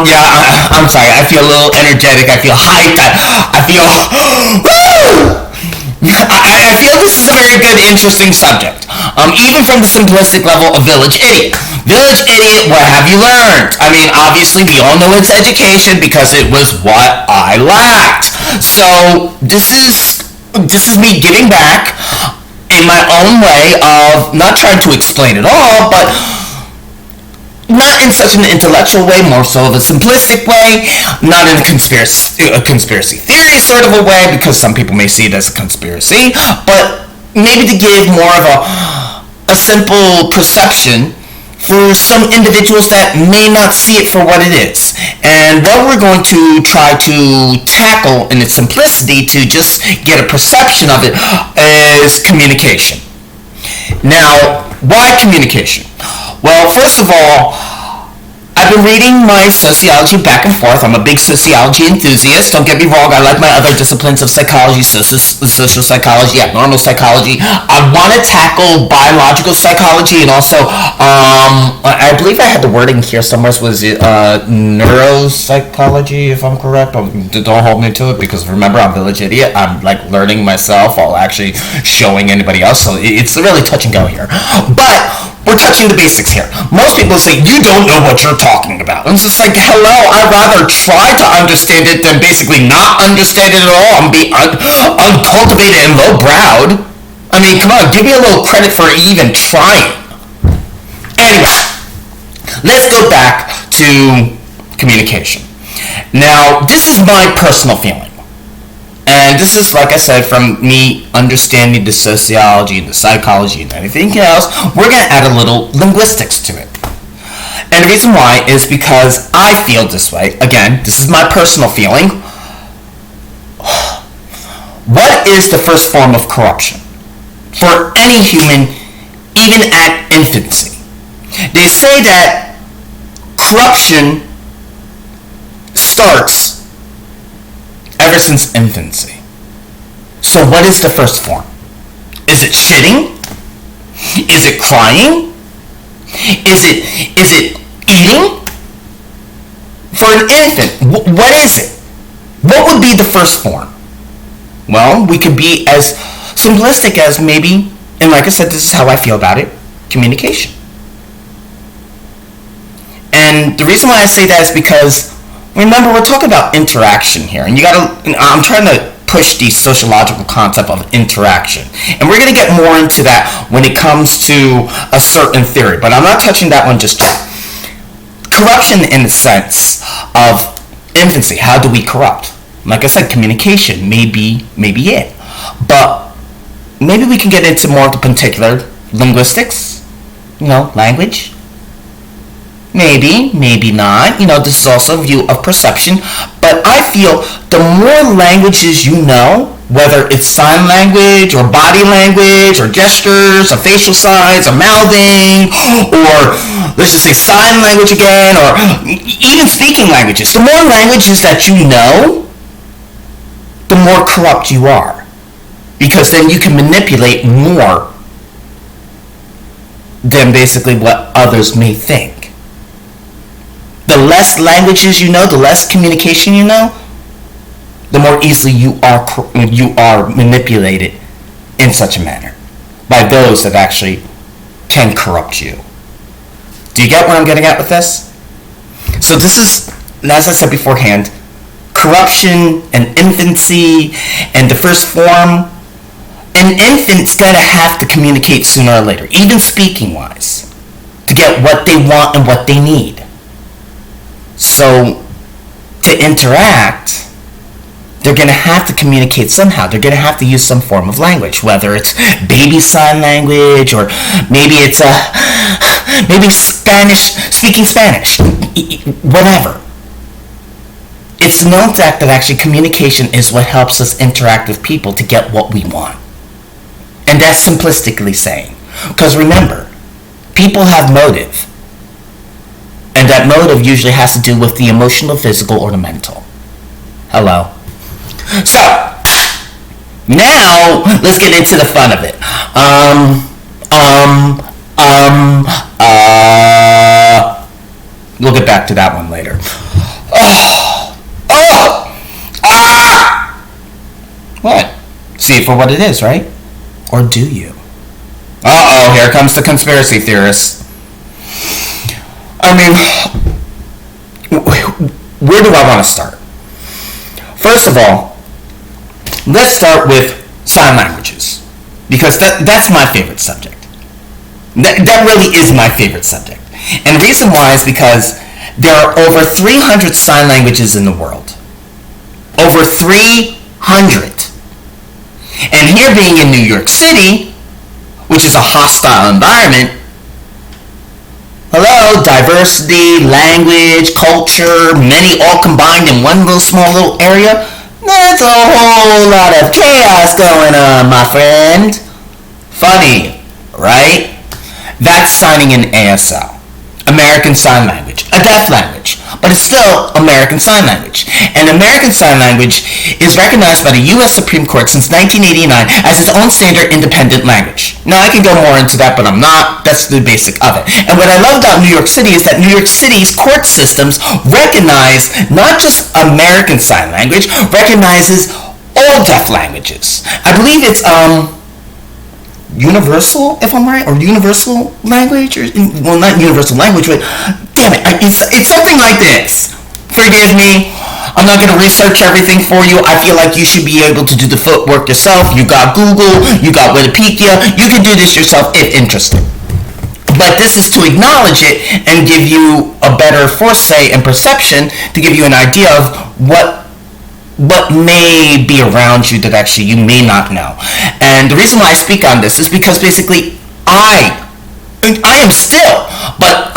Yeah, I'm sorry. I feel a little energetic. I feel hyped. I feel, woo! I feel this is a very good, interesting subject. Even from the simplistic level of Village Idiot. Village Idiot, what have you learned? I mean, obviously, we all know it's education because it was what I lacked. So this is me giving back in my own way of not trying to explain it all, but not in such an intellectual way, more so of a simplistic way, not in a conspiracy theory sort of a way, because some people may see it as a conspiracy, but maybe to give more of a simple perception for some individuals that may not see it for what it is. And what we're going to try to tackle in its simplicity to just get a perception of it is communication. Now, why communication? Well, first of all, I've been reading my sociology back and forth. I'm a big sociology enthusiast. Don't get me wrong, I like my other disciplines of psychology, social psychology, abnormal psychology. I want to tackle biological psychology and also, I believe I had the wording here somewhere. Was it neuropsychology, if I'm correct? Don't hold me to it, because remember, I'm Village Idiot. I'm like learning myself while actually showing anybody else. So it's really touch and go here. But we're touching the basics here. Most people say, you don't know what you're talking about. And it's just like, hello, I'd rather try to understand it than basically not understand it at all and be uncultivated and low-browed. I mean, come on, give me a little credit for even trying. Anyway, let's go back to communication. Now, this is my personal feeling. And this is, like I said, from me understanding the sociology, the psychology, and anything else, we're going to add a little linguistics to it. And the reason why is because I feel this way. Again, this is my personal feeling. What is the first form of corruption? For any human, even at infancy. They say that corruption starts ever since infancy. So what is the first form? Is it shitting? Is it crying? Is it eating? For an infant, what is it? What would be the first form? Well, we could be as simplistic as maybe, and like I said, this is how I feel about it, communication. And the reason why I say that is because, remember, we're talking about interaction here, and I'm trying to push the sociological concept of interaction. And we're going to get more into that when it comes to a certain theory, but I'm not touching that one just yet. Corruption in the sense of infancy. How do we corrupt? Like I said, communication may be it. But maybe we can get into more of the particular linguistics, language. Maybe, maybe not. This is also a view of perception. But I feel the more languages you know, whether it's sign language or body language or gestures or facial signs or mouthing or let's just say sign language again or even speaking languages, the more languages that you know, the more corrupt you are. Because then you can manipulate more than basically what others may think. The less languages you know, the less communication you know, the more easily you are manipulated in such a manner by those that actually can corrupt you. Do you get where I'm getting at with this? So this is, as I said beforehand, corruption and infancy and the first form. An infant's going to have to communicate sooner or later, even speaking wise, to get what they want and what they need. So, to interact, they're going to have to communicate somehow. They're going to have to use some form of language, whether it's baby sign language or maybe it's maybe Spanish, speaking Spanish, whatever. It's the known fact that actually communication is what helps us interact with people to get what we want. And that's simplistically saying. Because remember, people have motive. And that motive usually has to do with the emotional, physical, or the mental. Hello. So, now, let's get into the fun of it. We'll get back to that one later. Oh! Oh! Ah! What? See it for what it is, right? Or do you? Uh-oh, here comes the conspiracy theorists. I mean, where do I want to start? First of all, let's start with sign languages, because that's my favorite subject. That really is my favorite subject. And the reason why is because there are over 300 sign languages in the world. Over 300. And here being in New York City, which is a hostile environment, hello, diversity, language, culture, many all combined in one small little area, that's a whole lot of chaos going on, my friend. Funny, right? That's signing in ASL, American Sign Language, a deaf language, but it's still American Sign Language. And American Sign Language is recognized by the U.S. Supreme Court since 1989 as its own standard independent language. Now, I can go more into that, but I'm not. That's the basic of it. And what I love about New York City is that New York City's court systems recognize not just American Sign Language, recognizes all deaf languages. I believe it's, universal, if I'm right, or universal language, or, well, not universal language, but damn it, it's something like this. Forgive me, I'm not going to research everything for you. I feel like you should be able to do the footwork yourself. You got Google, you got Wikipedia, you can do this yourself if interested. But this is to acknowledge it and give you a better foresight and perception, to give you an idea of what may be around you that actually you may not know. And the reason why I speak on this is because basically I am still, but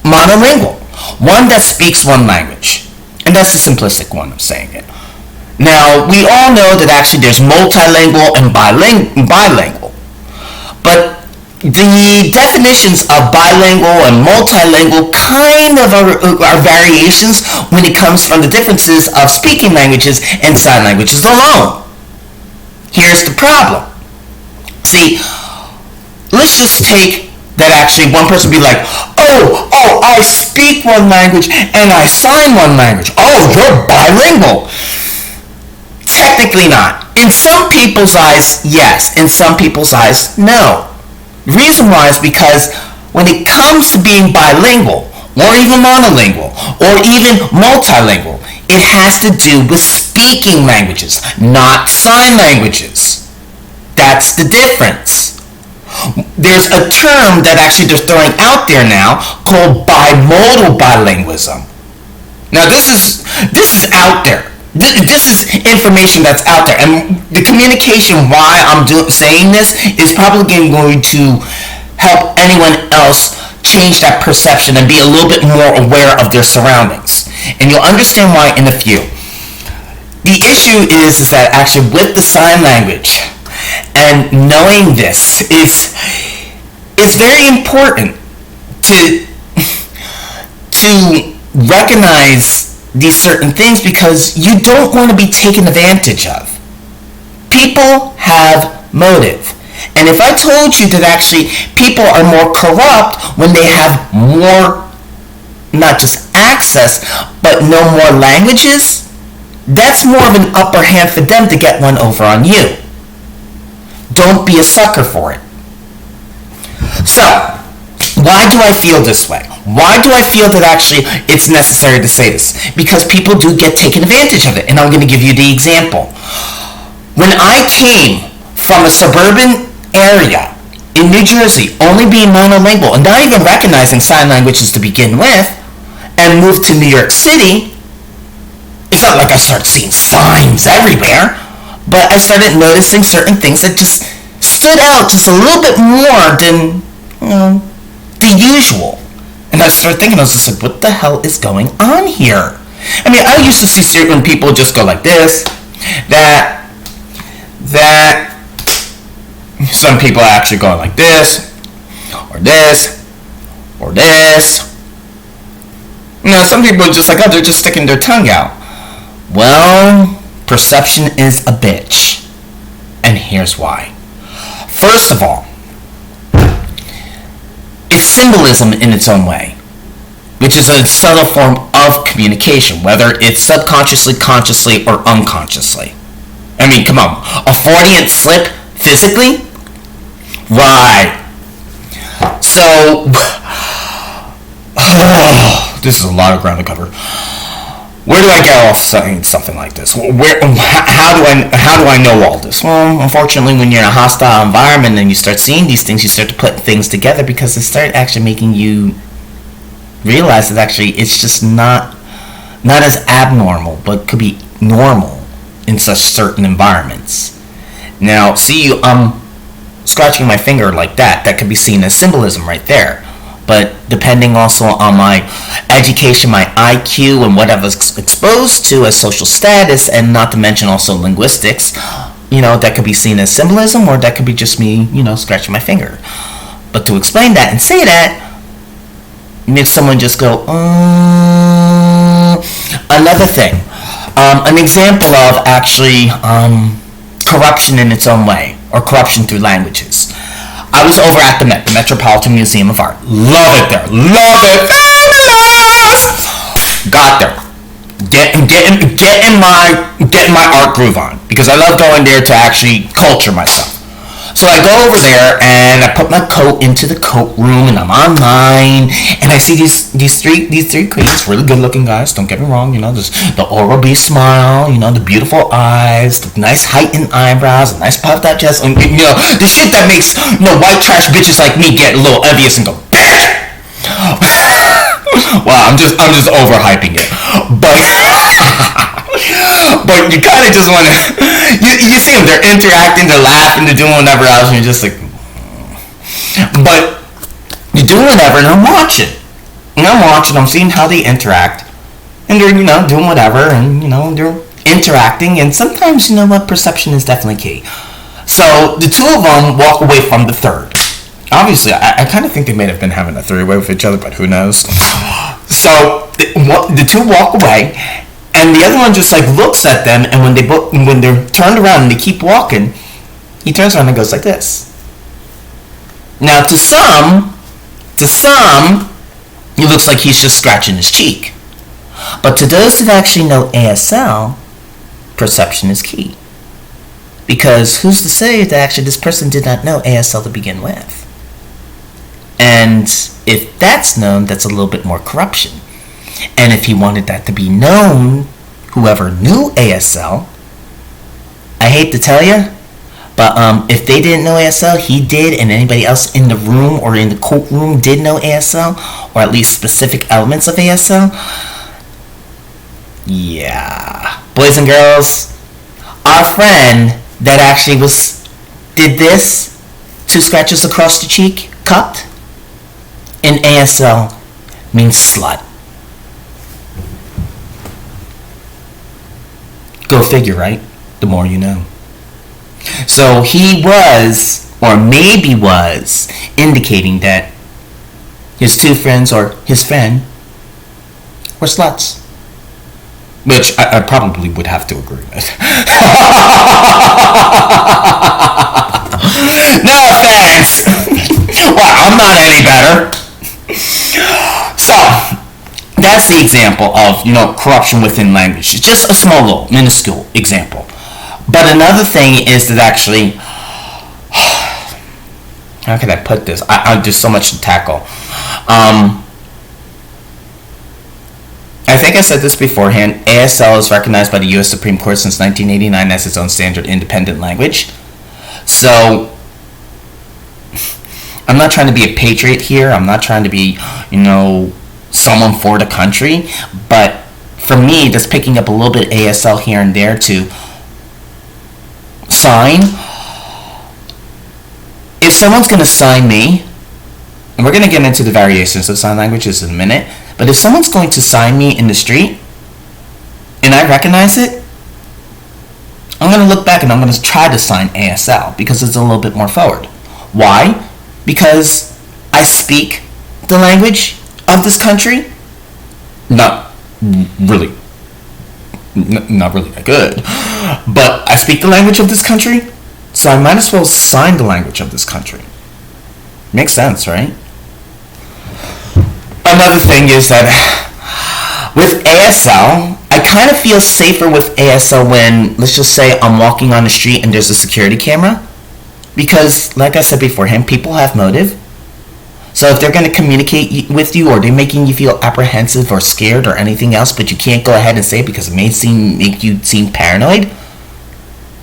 monolingual. One that speaks one language. And that's the simplistic one I'm saying it. Now, we all know that actually there's multilingual and bilingual. But the definitions of bilingual and multilingual kind of are variations when it comes from the differences of speaking languages and sign languages alone. Here's the problem. See, let's just take that actually one person be like, oh, I speak one language and I sign one language. Oh, you're bilingual. Technically not. In some people's eyes, yes. In some people's eyes, no. The reason why is because when it comes to being bilingual, or even monolingual, or even multilingual, it has to do with speaking languages, not sign languages. That's the difference. There's a term that actually they're throwing out there now called bimodal bilingualism. Now this is out there. This is information that's out there, and the communication why I'm saying this is probably going to help anyone else change that perception and be a little bit more aware of their surroundings. And you'll understand why in a few. The issue is that actually with the sign language and knowing this is very important to recognize these certain things, because you don't want to be taken advantage of. People have motive. And if I told you that actually people are more corrupt when they have more, not just access, but know more languages, that's more of an upper hand for them to get one over on you. Don't be a sucker for it. So, why do I feel this way? Why do I feel that actually it's necessary to say this? Because people do get taken advantage of it, and I'm going to give you the example. When I came from a suburban area in New Jersey, only being monolingual and not even recognizing sign languages to begin with, and moved to New York City, it's not like I started seeing signs everywhere, but I started noticing certain things that just stood out just a little bit more than, the usual. And I started thinking, I was just like, what the hell is going on here? I mean, I used to see certain people just go like this, that. Some people are actually going like this, or this, or this. Some people are just like, oh, they're just sticking their tongue out. Well, perception is a bitch. And here's why. First of all, it's symbolism in its own way. which is a subtle form of communication, whether it's subconsciously, consciously, or unconsciously. I mean, come on, a Freudian slip physically? Right. So, this is a lot of ground to cover. Where do I get off saying something like this? How do I know all this? Well, unfortunately, when you're in a hostile environment and you start seeing these things, you start to put things together because they start actually making you realize that actually it's just not as abnormal, but could be normal in such certain environments. Now, see, scratching my finger like that could be seen as symbolism right there. But depending also on my education, my IQ, and what I was exposed to as social status, and not to mention also linguistics, that could be seen as symbolism, or that could be just me, scratching my finger. But to explain that and say that, makes someone just go, Another thing, an example of actually corruption in its own way, or corruption through languages. I was over at the Metropolitan Museum of Art. Love it there. Love it. Fabulous. Got there. Getting my art groove on, because I love going there to actually culture myself. So I go over there and I put my coat into the coat room and I'm online and I see these three queens, really good looking guys, don't get me wrong, just the Oral B smile, the beautiful eyes, the nice heightened eyebrows, the nice puffed out chest, and the shit that makes white trash bitches like me get a little envious and go, bitch! Wow, I'm just overhyping it. But you kind of just want to, you see them, they're interacting, they're laughing, they're doing whatever else, and you're just like, but you're doing whatever, and I'm watching, I'm seeing how they interact, and they're, doing whatever, and, they're interacting, and sometimes, perception is definitely key. So, the two of them walk away from the third. Obviously, I kind of think they may have been having a three-way with each other, but who knows. So, the two walk away, and the other one just looks at them, and when they're turned around and they keep walking, he turns around and goes like this. Now, to some, it looks like he's just scratching his cheek. But to those that actually know ASL, perception is key. Because who's to say that actually this person did not know ASL to begin with? And if that's known, that's a little bit more corruption. And if he wanted that to be known, whoever knew ASL, I hate to tell you, but if they didn't know ASL, he did, and anybody else in the room or in the courtroom did know ASL, or at least specific elements of ASL, yeah. Boys and girls, our friend that actually did this, 2 scratches across the cheek, cupped, in ASL means slut. Go figure, right? The more you know. So he was, or maybe was, indicating that his 2 friends, or his friend, were sluts. Which I probably would have to agree with. No offense! Well, I'm not any better. So, that's the example of, corruption within language. It's just a small little, minuscule example. But another thing is that actually, how can I put this? There's so much to tackle. I think I said this beforehand. ASL is recognized by the U.S. Supreme Court since 1989 as its own standard independent language. So, I'm not trying to be a patriot here. I'm not trying to be, someone for the country. But for me, just picking up a little bit of ASL here and there to sign. If someone's going to sign me, and we're going to get into the variations of sign languages in a minute, but if someone's going to sign me in the street, and I recognize it, I'm going to look back and I'm going to try to sign ASL because it's a little bit more forward. Why? Because I speak the language of this country. Not really that good, but I speak the language of this country, so I might as well sign the language of this country. Makes sense, right? Another thing is that with ASL, I kind of feel safer with ASL when, let's just say, I'm walking on the street and there's a security camera. Because, like I said beforehand, people have motive. So if they're going to communicate with you, or they're making you feel apprehensive or scared or anything else, but you can't go ahead and say it because it may make you seem paranoid.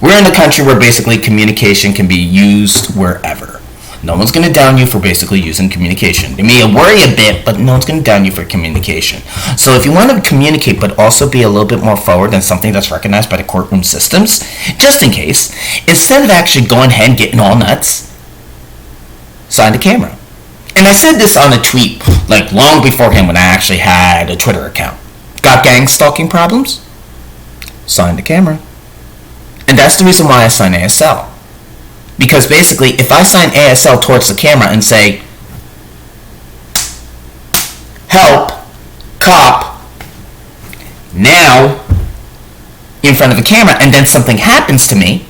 We're in a country where basically communication can be used wherever. No one's going to down you for basically using communication. They may worry a bit, but no one's going to down you for communication. So if you want to communicate but also be a little bit more forward than something that's recognized by the courtroom systems, just in case, instead of actually going ahead and getting all nuts, sign the camera. And I said this on a tweet, like long beforehand when I actually had a Twitter account. Got gang stalking problems? Sign the camera. And that's the reason why I sign ASL. Because basically, if I sign ASL towards the camera and say, help, cop, now, in front of the camera, and then something happens to me,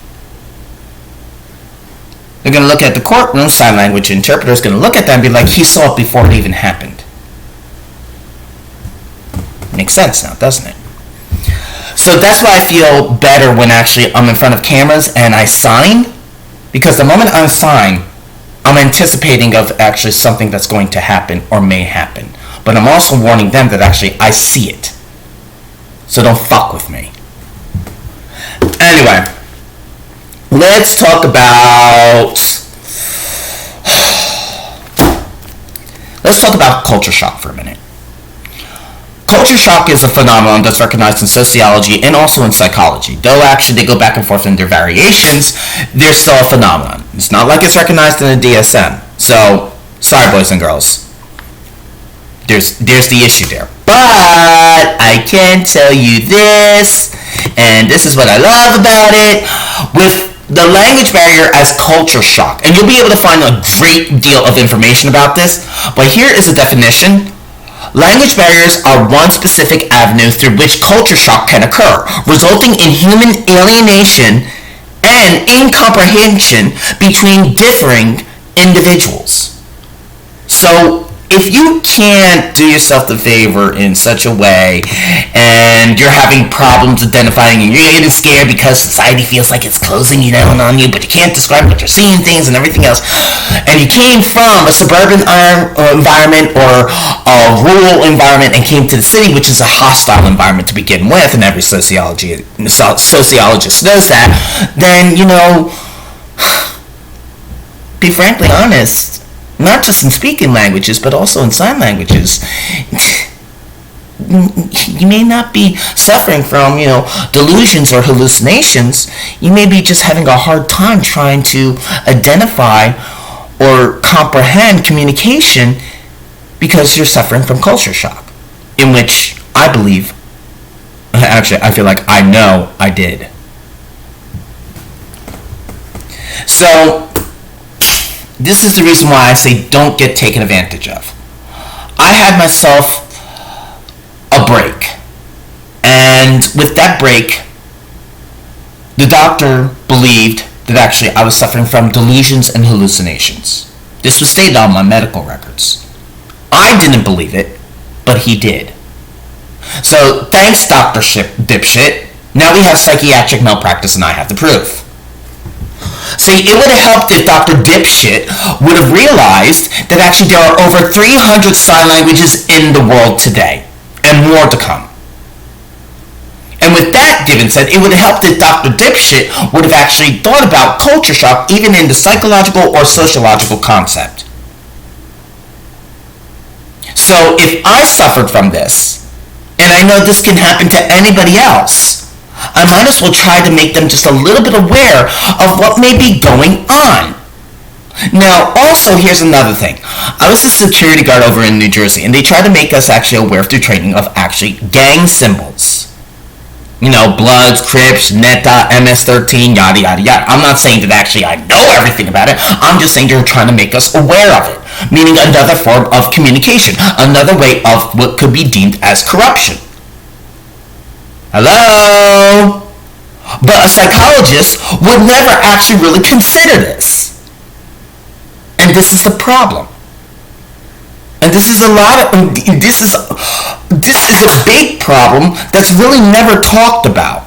they're going to look at the courtroom, sign language interpreter is going to look at that and be like, he saw it before it even happened. Makes sense now, doesn't it? So that's why I feel better when actually I'm in front of cameras and I sign. Because the moment I sign, I'm anticipating of actually something that's going to happen or may happen. But I'm also warning them that actually I see it. So don't fuck with me. Anyway, let's talk about culture shock for a minute. Culture shock is a phenomenon that's recognized in sociology and also in psychology. Though actually they go back and forth in their variations, they're still a phenomenon. It's not like it's recognized in the DSM. So, sorry boys and girls. There's the issue there. But I can tell you this, and this is what I love about it, with the language barrier as culture shock. And you'll be able to find a great deal of information about this, but here is a definition. Language barriers are one specific avenue through which culture shock can occur, resulting in human alienation and incomprehension between differing individuals. So, if you can't do yourself the favor in such a way, and you're having problems identifying, and you're getting scared because society feels like it's closing you down on you, but you can't describe what you're seeing things and everything else, and you came from a suburban environment or a rural environment and came to the city, which is a hostile environment to begin with, and every sociologist knows that, then, be frankly honest, not just in speaking languages, but also in sign languages, you may not be suffering from, delusions or hallucinations. You may be just having a hard time trying to identify or comprehend communication because you're suffering from culture shock, in which I believe, actually, I feel like I know I did. So, this is the reason why I say don't get taken advantage of. I had myself a break. And with that break, the doctor believed that actually I was suffering from delusions and hallucinations. This was stated on my medical records. I didn't believe it, but he did. So thanks, Dr. Dipshit. Now we have psychiatric malpractice and I have the proof. See, it would have helped if Dr. Dipshit would have realized that actually there are over 300 sign languages in the world today, and more to come. And with that given said, it would have helped if Dr. Dipshit would have actually thought about culture shock even in the psychological or sociological concept. So if I suffered from this, and I know this can happen to anybody else, I might as well try to make them just a little bit aware of what may be going on. Now, also, here's another thing. I was a security guard over in New Jersey, and they tried to make us actually aware through training of actually gang symbols. Bloods, Crips, Neta, MS-13, yada, yada, yada. I'm not saying that actually I know everything about it. I'm just saying they're trying to make us aware of it, meaning another form of communication, another way of what could be deemed as corruption. Hello? But a psychologist would never actually really consider this. And this is the problem. And this is a big problem that's really never talked about.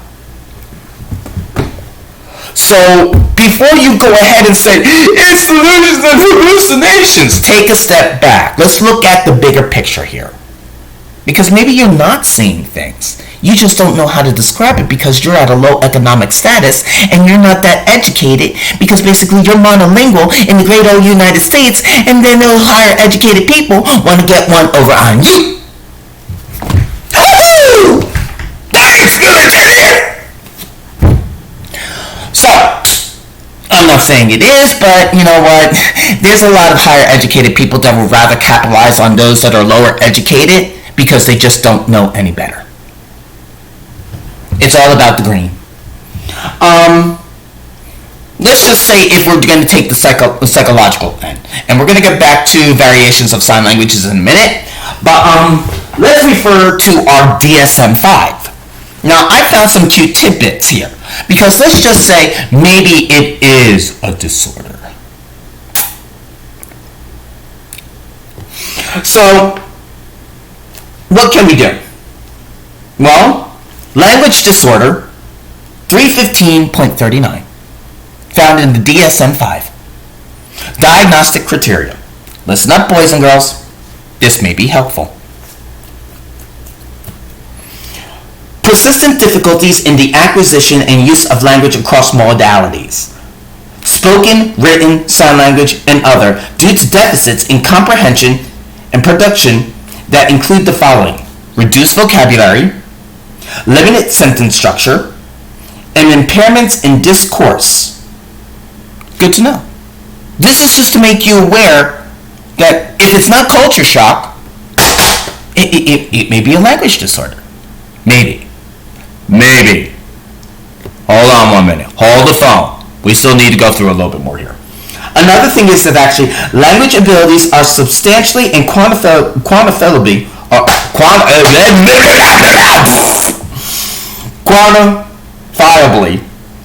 So before you go ahead and say, it's delusions and hallucinations, take a step back. Let's look at the bigger picture here. Because maybe you're not seeing things. You just don't know how to describe it because you're at a low economic status and you're not that educated because basically you're monolingual in the great old United States, and then those higher educated people want to get one over on you. Woo! That's good, Jerry! So, I'm not saying it is, but you know what? There's a lot of higher educated people that would rather capitalize on those that are lower educated because they just don't know any better. It's all about the green. Let's just say if we're going to take the psychological end, and we're going to get back to variations of sign languages in a minute, but let's refer to our DSM-5. Now, I found some cute tidbits here, because let's just say maybe it is a disorder. So, what can we do? Well, language disorder 315.39, found in the DSM-5. Diagnostic criteria. Listen up, boys and girls. This may be helpful. Persistent difficulties in the acquisition and use of language across modalities. Spoken, written, sign language, and other, due to deficits in comprehension and production that include the following: reduced vocabulary, limited sentence structure, and impairments in discourse. Good to know. This is just to make you aware that if it's not culture shock, it may be a language disorder. Maybe. Hold on 1 minute. Hold the phone. We still need to go through a little bit more here. Another thing is that actually language abilities are substantially and quantifiably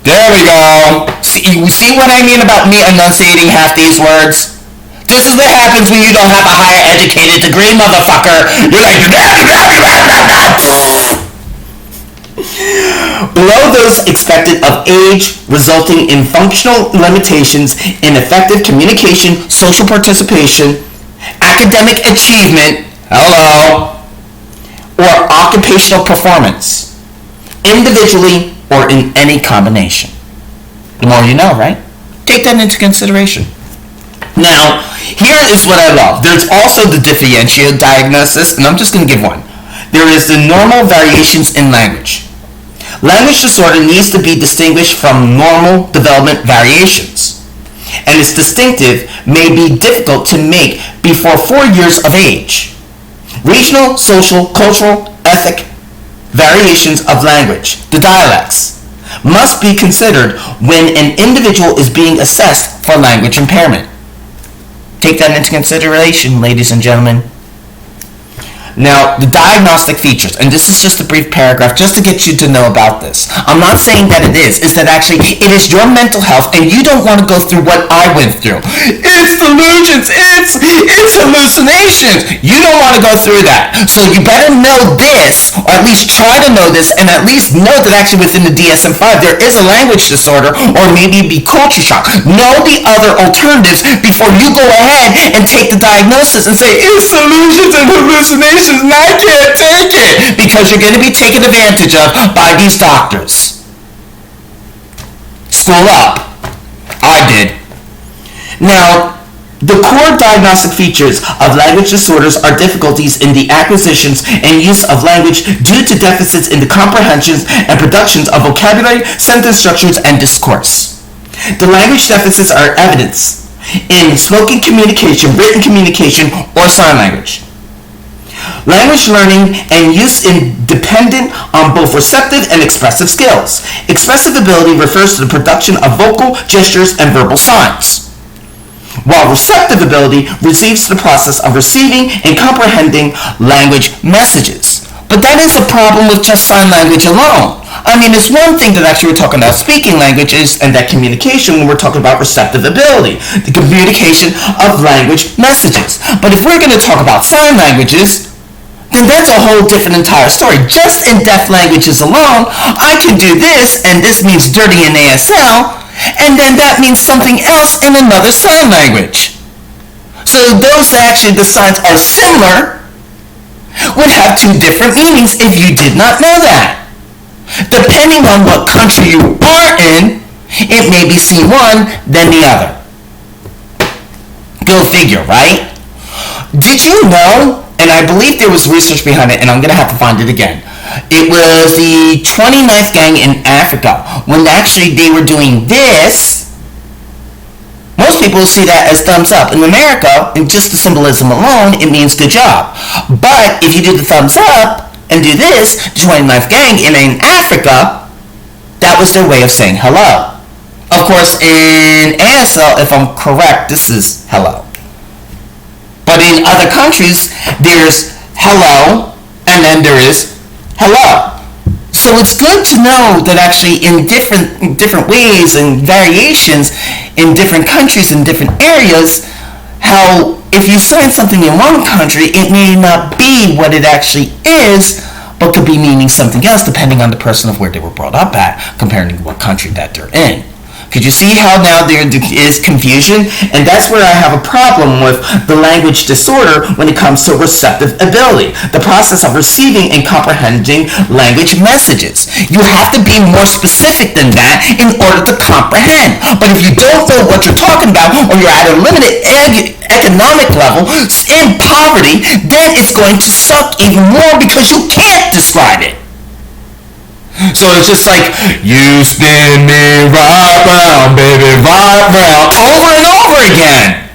there we go. See what I mean about me enunciating half these words? This is what happens when you don't have a higher educated degree, motherfucker. You're like below those expected of age, resulting in functional limitations in effective communication, social participation, academic achievement, or occupational performance, individually or in any combination. The more you know, right? Take that into consideration. Now, here is what I love. There's also the differential diagnosis, and I'm just going to give one. There is the normal variations in language. Language disorder needs to be distinguished from normal development variations, and its distinctive may be difficult to make before 4 years of age. Regional, social, cultural, ethnic variations of language, the dialects, must be considered when an individual is being assessed for language impairment. Take that into consideration, ladies and gentlemen. Now, the diagnostic features, and this is just a brief paragraph just to get you to know about this. I'm not saying that it is that actually it is your mental health and you don't want to go through what I went through. It's delusions, it's hallucinations. You don't want to go through that. So you better know this, or at least try to know this, and at least know that actually within the DSM-5 there is a language disorder, or maybe be culture shock. Know the other alternatives before you go ahead and take the diagnosis and say, it's delusions and hallucinations. And I can't take it, because you're going to be taken advantage of by these doctors. School up. I did. Now, the core diagnostic features of language disorders are difficulties in the acquisitions and use of language due to deficits in the comprehensions and productions of vocabulary, sentence structures, and discourse. The language deficits are evidenced in spoken communication, written communication, or sign language. Language learning and use is dependent on both receptive and expressive skills. Expressive ability refers to the production of vocal gestures and verbal signs, while receptive ability receives the process of receiving and comprehending language messages. But that is a problem with just sign language alone. I mean, it's one thing that actually we're talking about speaking languages and that communication when we're talking about receptive ability, the communication of language messages. But if we're going to talk about sign languages, then that's a whole different entire story. Just in deaf languages alone, I can do this, and this means dirty in ASL, and then that means something else in another sign language. So those that actually the signs are similar would have two different meanings if you did not know that. Depending on what country you are in, it may be seen one than the other. Go figure, right? Did you know, and I believe there was research behind it, and I'm going to have to find it again. It was the 29th gang in Africa. When actually they were doing this, most people see that as thumbs up. In America, in just the symbolism alone, it means good job. But if you do the thumbs up, and do this, the 29th gang in Africa, that was their way of saying hello. Of course, in ASL, if I'm correct, this is hello. But in other countries, there's hello, and then there is hello. So it's good to know that actually in different ways and variations in different countries and different areas, how if you sign something in one country, it may not be what it actually is, but could be meaning something else depending on the person of where they were brought up at, comparing to what country that they're in. Could you see how now there is confusion? And that's where I have a problem with the language disorder when it comes to receptive ability, the process of receiving and comprehending language messages. You have to be more specific than that in order to comprehend. But if you don't know what you're talking about, or you're at a limited economic level in poverty, then it's going to suck even more because you can't describe it. So it's just like, you spin me right round, baby, right round, over and over again.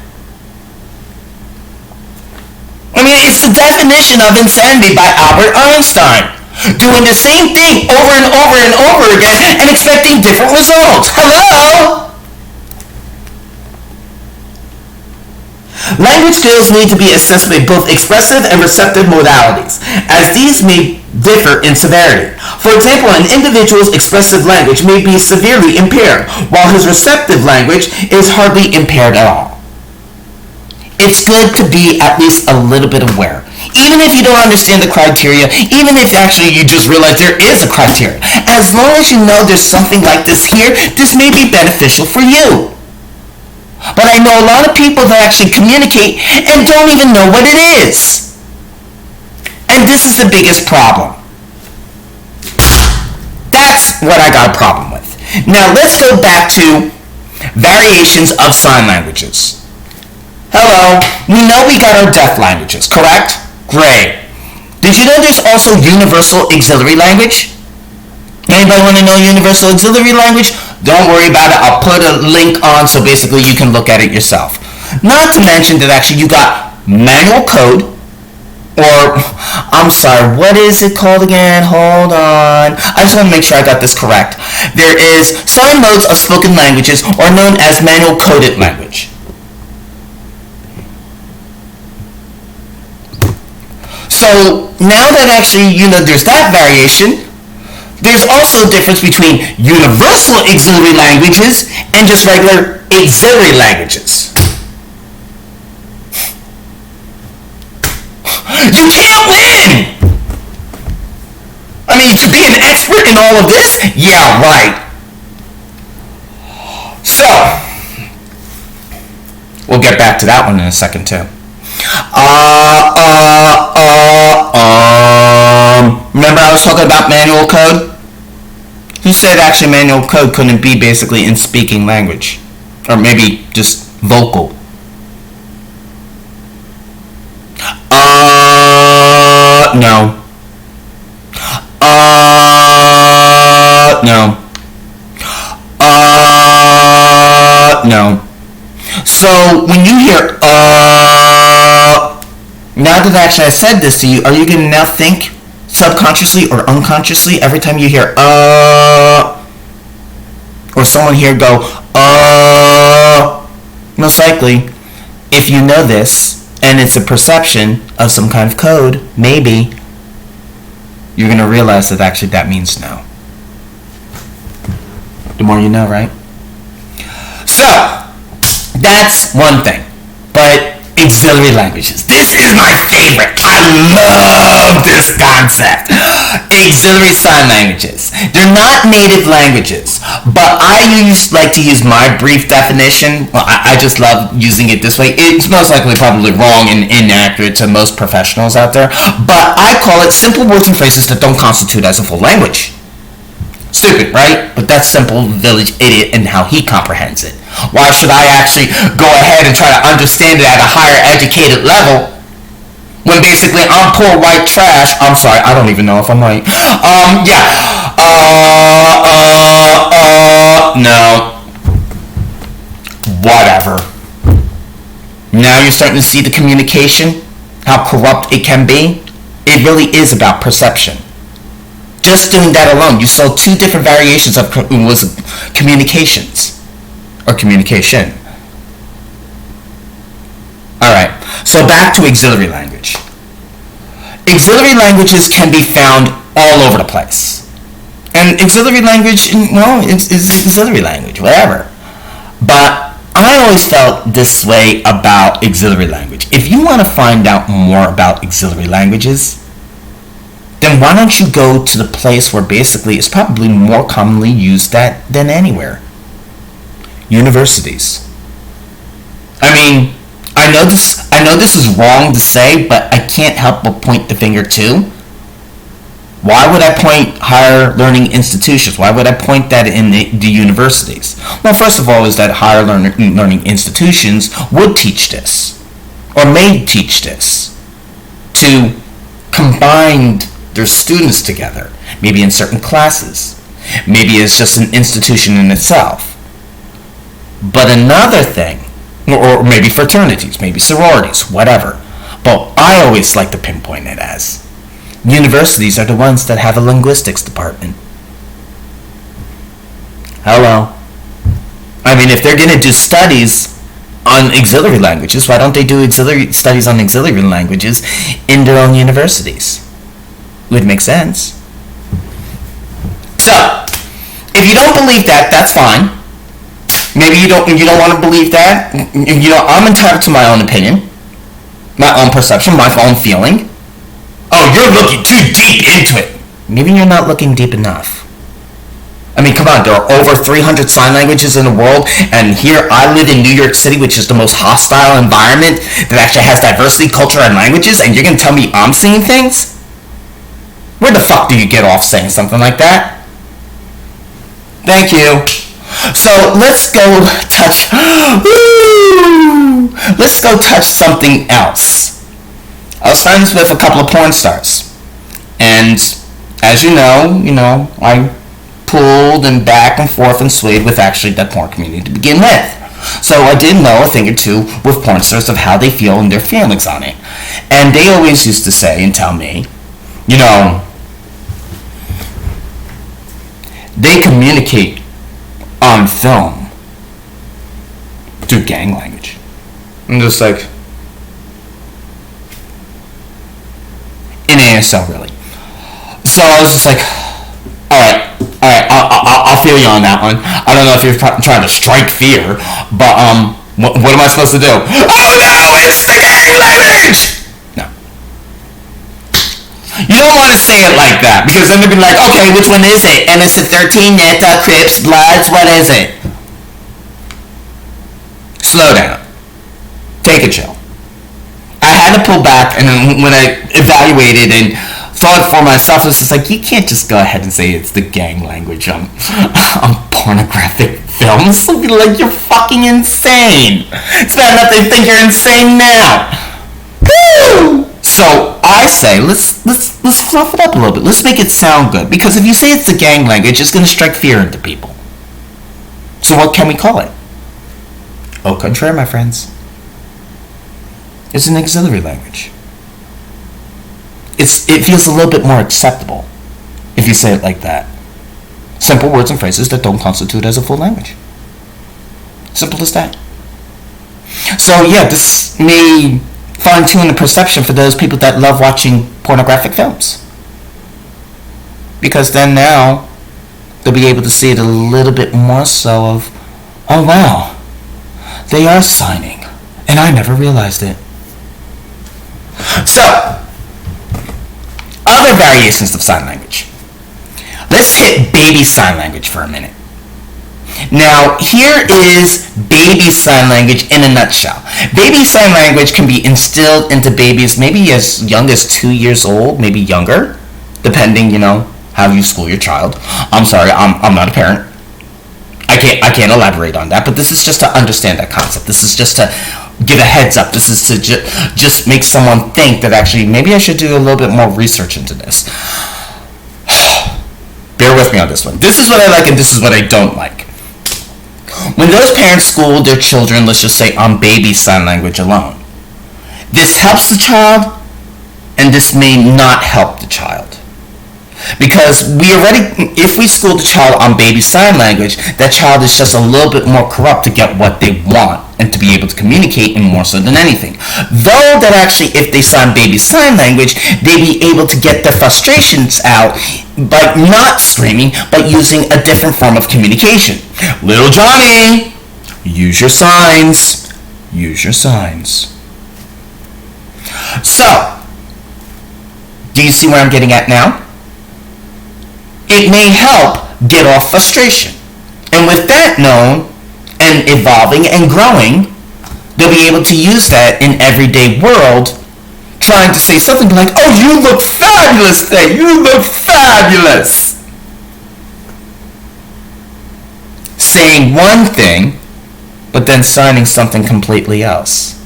I mean, it's the definition of insanity by Albert Einstein. Doing the same thing over and over and over again and expecting different results. Hello? Language skills need to be assessed with both expressive and receptive modalities, as these may differ in severity. For example, an individual's expressive language may be severely impaired, while his receptive language is hardly impaired at all. It's good to be at least a little bit aware. Even if you don't understand the criteria, even if actually you just realize there is a criteria, as long as you know there's something like this here, this may be beneficial for you. But I know a lot of people that actually communicate and don't even know what it is. And this is the biggest problem. That's what I got a problem with. Now let's go back to variations of sign languages. Hello, we know we got our deaf languages, correct? Great. Did you know there's also universal auxiliary language? Anybody want to know universal auxiliary language? Don't worry about it. I'll put a link on so basically you can look at it yourself. Not to mention that actually you got manual code, or I'm sorry, what is it called again? Hold on. I just want to make sure I got this correct. There is sign modes of spoken languages, or known as manual coded language. So now that actually you know there's that variation, there's also a difference between universal auxiliary languages and just regular auxiliary languages. You can't win! I mean, to be an expert in all of this? Yeah, right. So, we'll get back to that one in a second too. Remember I was talking about manual code? Who said actually manual code couldn't be basically in speaking language? Or maybe just vocal? No. No. No. So, when you hear, now that actually I said this to you, are you going to now think subconsciously or unconsciously every time you hear, or someone here go, most likely, if you know this, and it's a perception of some kind of code, maybe, you're going to realize that actually that means no. The more you know, right? So, that's one thing. But auxiliary languages. This is my favorite. I love this concept. Auxiliary sign languages. They're not native languages, but I like to use my brief definition. Well, I just love using it this way. It's most likely probably wrong and inaccurate to most professionals out there, but I call it simple words and phrases that don't constitute as a full language. Stupid, right? But that's simple village idiot and how he comprehends it. Why should I actually go ahead and try to understand it at a higher educated level when basically I'm poor white trash? I'm sorry, I don't even know if I'm right. No. Whatever. Now you're starting to see the communication, how corrupt it can be. It really is about perception. Just doing that alone, you saw two different variations of communications. Or communication. Alright, so back to auxiliary language. Auxiliary languages can be found all over the place. And auxiliary language, well, it's auxiliary language, whatever. But I always felt this way about auxiliary language. If you want to find out more about auxiliary languages, then why don't you go to the place where basically it's probably more commonly used than anywhere? Universities. I mean, I know this is wrong to say, but I can't help but point the finger too. Why would I point higher learning institutions? Why would I point that in the universities? Well, first of all, is that higher learning institutions would teach this, or may teach this, to combine their students together, maybe in certain classes. Maybe it's just an institution in itself. But another thing, or maybe fraternities, maybe sororities, whatever. But I always like to pinpoint it as universities are the ones that have a linguistics department. Hello. I mean, if they're going to do studies on auxiliary languages, why don't they do studies on auxiliary languages in their own universities? It would make sense. So, if you don't believe that, that's fine. Maybe you don't want to believe that. I'm entitled to my own opinion, my own perception, my own feeling. Oh, you're looking too deep into it. Maybe you're not looking deep enough. I mean, come on, there are over 300 sign languages in the world, and here I live in New York City, which is the most hostile environment that actually has diversity, culture, and languages, and you're going to tell me I'm seeing things? Where the fuck do you get off saying something like that? Thank you. So let's go touch something else. I was friends with a couple of porn stars, and as you know, I pulled and back and forth and swayed with actually that porn community to begin with. So I did know a thing or two with porn stars of how they feel and their feelings on it. And they always used to say and tell me, they communicate on film through gang language. I'm just like, in ASL really. So I was just like, alright, I'll feel you on that one. I don't know if you're trying to strike fear, but what am I supposed to do? Oh no, it's the gang language! No. You don't want to say it like that, because then they'll be like, okay, which one is it? MS-13, Netta, Crips, Bloods, what is it? Slow down. Take a chill. I had to pull back, and then when I evaluated and thought for myself, it was just like, you can't just go ahead and say it's the gang language on pornographic films. They'll be like, you're fucking insane. It's bad enough they think you're insane now. Woo! So I say, let's fluff it up a little bit. Let's make it sound good. Because if you say it's the gang language, it's going to strike fear into people. So what can we call it? Au contraire, my friends. It's an auxiliary language. It feels a little bit more acceptable if you say it like that. Simple words and phrases that don't constitute as a full language. Simple as that. So yeah, this may fine-tune the perception for those people that love watching pornographic films. Because then now, they'll be able to see it a little bit more so of, oh wow, they are signing, and I never realized it. So, other variations of sign language. Let's hit baby sign language for a minute. Now, here is baby sign language in a nutshell. Baby sign language can be instilled into babies maybe as young as 2 years old, maybe younger, depending, how you school your child. I'm sorry, I'm not a parent. I can't elaborate on that, but this is just to understand that concept. This is just to give a heads up. This is to just make someone think that actually maybe I should do a little bit more research into this. Bear with me on this one. This is what I like and this is what I don't like. When those parents school their children, let's just say on baby sign language alone, this helps the child and this may not help the child. Because if we school the child on baby sign language, that child is just a little bit more corrupt to get what they want and to be able to communicate, and more so than anything. Though that actually, if they sign baby sign language, they be able to get their frustrations out by not screaming, but using a different form of communication. Little Johnny, use your signs. Use your signs. So, do you see where I'm getting at now? It may help get off frustration. And with that known, and evolving and growing, they'll be able to use that in everyday world, trying to say something like, oh, you look fabulous today, you look fabulous. Saying one thing, but then signing something completely else.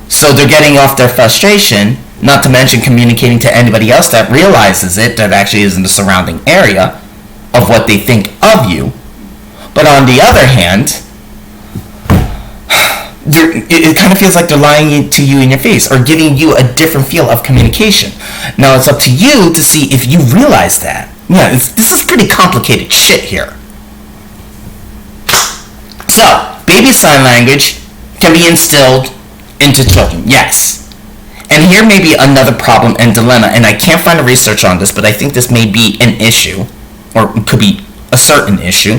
So they're getting off their frustration, not to mention communicating to anybody else that realizes it, that actually is in the surrounding area of what they think of you. But on the other hand, it kind of feels like they're lying to you in your face or giving you a different feel of communication. Now it's up to you to see if you realize that. Yeah, this is pretty complicated shit here. So, baby sign language can be instilled into children, yes. And here may be another problem and dilemma, and I can't find a research on this, but I think this may be an issue, or it could be a certain issue.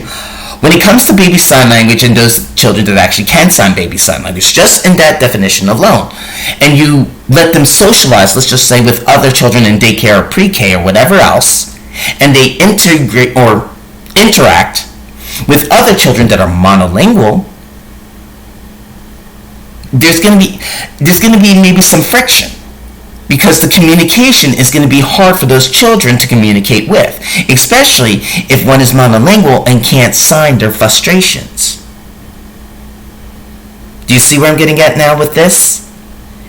When it comes to baby sign language and those children that actually can sign baby sign language, just in that definition alone, and you let them socialize, let's just say with other children in daycare or pre-K or whatever else, and they integrate or interact with other children that are monolingual, there's going to be maybe some friction, because the communication is going to be hard for those children to communicate with, especially if one is monolingual and can't sign their frustrations. Do you see where I'm getting at now with this?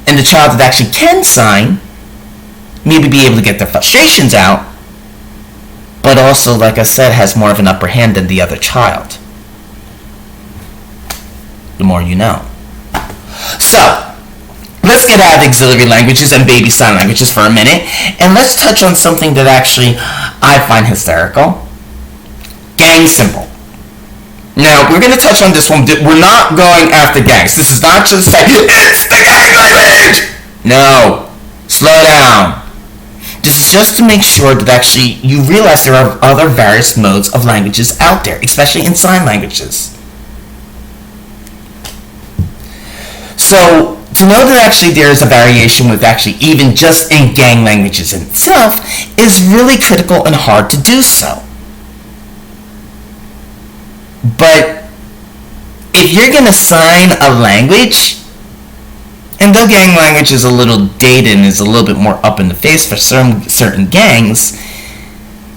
And the child that actually can sign maybe be able to get their frustrations out, but also, like I said, has more of an upper hand than the other child. The more you know. So, let's get out of auxiliary languages and baby sign languages for a minute, and let's touch on something that actually I find hysterical. Gang symbol. Now, we're going to touch on this one. We're not going after gangs. This is not just like, it's the gang language! No. Slow down. This is just to make sure that actually you realize there are other various modes of languages out there, especially in sign languages. So, to know that actually there is a variation with actually even just in gang languages in itself is really critical and hard to do so. But if you're going to sign a language, and though gang language is a little dated and is a little bit more up in the face for certain gangs,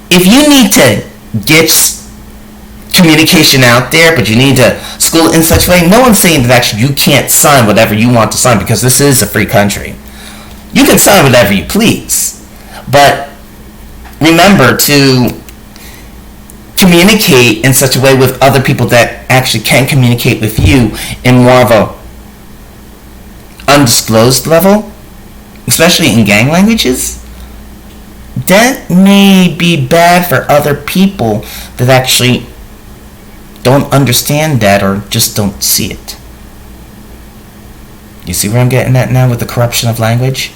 if you need to get communication out there, but you need to school in such a way, no one's saying that actually you can't sign whatever you want to sign, because this is a free country. You can sign whatever you please, but remember to communicate in such a way with other people that actually can communicate with you in more of a undisclosed level, especially in gang languages. That may be bad for other people that actually don't understand that or just don't see it. You see where I'm getting at now with the corruption of language?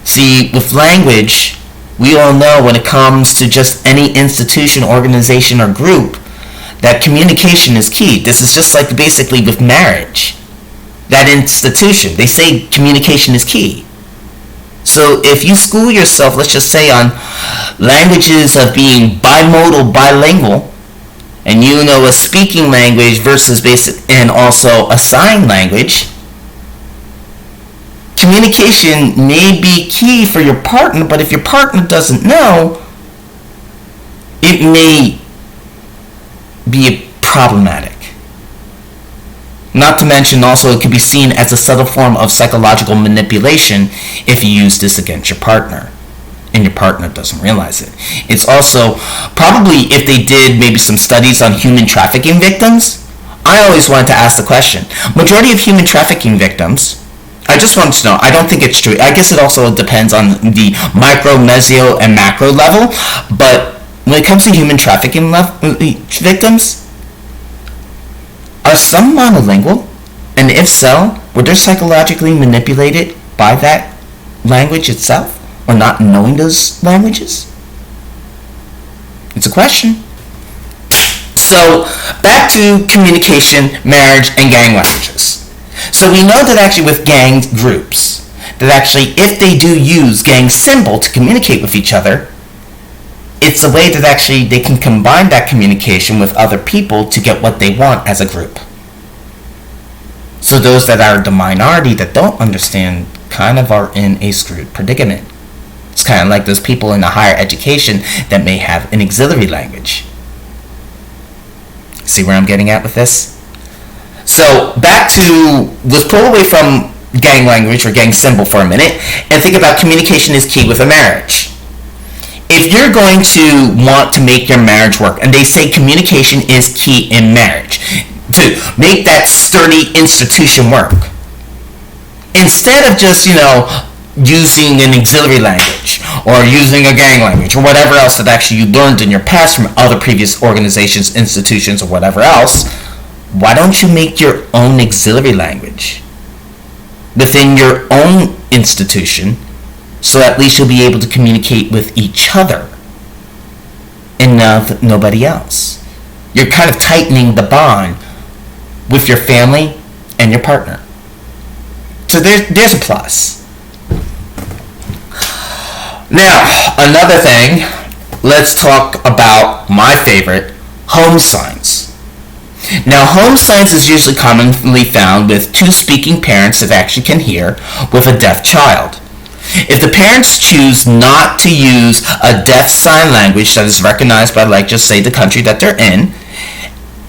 See, with language, we all know when it comes to just any institution, organization, or group that communication is key. This is just like basically with marriage. That institution, they say communication is key. So if you school yourself, let's just say, on languages of being bimodal, bilingual, and you know a speaking language versus basic, and also a sign language, communication may be key for your partner, but if your partner doesn't know, it may be problematic. Not to mention also it could be seen as a subtle form of psychological manipulation if you use this against your partner and your partner doesn't realize it. It's also probably, if they did maybe some studies on human trafficking victims, I always wanted to ask the question, majority of human trafficking victims, I just wanted to know, I don't think it's true. I guess it also depends on the micro, meso, and macro level, but when it comes to human trafficking victims, are some monolingual? And if so, were they psychologically manipulated by that language itself? Or not knowing those languages? It's a question. So, back to communication, marriage, and gang languages. So we know that actually with gang groups, that actually if they do use gang symbol to communicate with each other, it's a way that actually they can combine that communication with other people to get what they want as a group. So those that are the minority that don't understand kind of are in a screwed predicament. It's kind of like those people in the higher education that may have an auxiliary language. See where I'm getting at with this? So back to, let's pull away from gang language or gang symbol for a minute and think about communication is key with a marriage. If you're going to want to make your marriage work, and they say communication is key in marriage, to make that sturdy institution work, instead of just, using an auxiliary language, or using a gang language, or whatever else that actually you learned in your past from other previous organizations, institutions, or whatever else, why don't you make your own auxiliary language within your own institution, so at least you'll be able to communicate with each other and nobody else. You're kind of tightening the bond with your family and your partner. So there's a plus. Now, another thing, let's talk about my favorite, home signs. Now, home signs is usually commonly found with two speaking parents that actually can hear with a deaf child. If the parents choose not to use a deaf sign language that is recognized by, like, just say the country that they're in,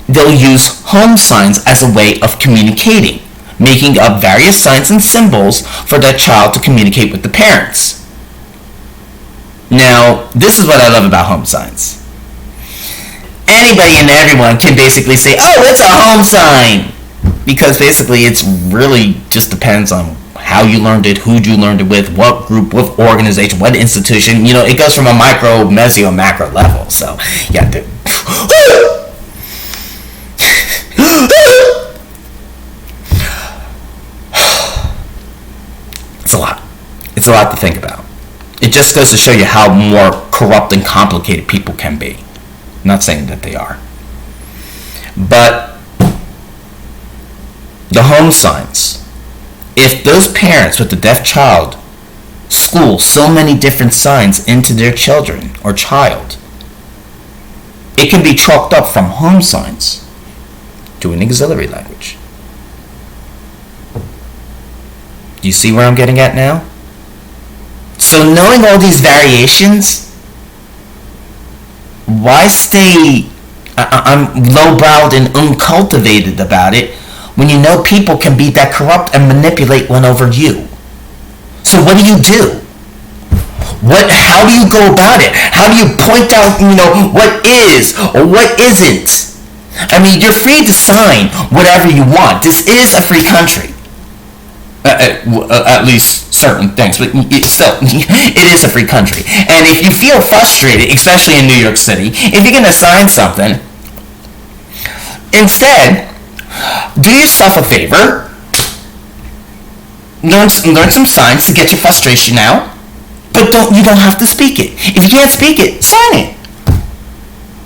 they'll use home signs as a way of communicating, making up various signs and symbols for that child to communicate with the parents. Now, this is what I love about home signs. Anybody and everyone can basically say, oh, it's a home sign, because basically it's really just depends on how you learned it, who you learned it with, what group, what organization, what institution. It goes from a micro, meso, macro level. So, yeah, dude. It's a lot. It's a lot to think about. It just goes to show you how more corrupt and complicated people can be. I'm not saying that they are. But the home signs. If those parents with the deaf child school so many different signs into their children or child, it can be chalked up from home signs to an auxiliary language. Do you see where I'm getting at now? So knowing all these variations, why stay low-browed and uncultivated about it when you know people can be that corrupt and manipulate one over you? So what do you do? How do you go about it? How do you point out, what is or what isn't? I mean, you're free to sign whatever you want. This is a free country. At least certain things, but it is a free country. And if you feel frustrated, especially in New York City, if you're going to sign something, instead, do yourself a favor, learn some signs to get your frustration out, But you don't have to speak it. If you can't speak it, sign it.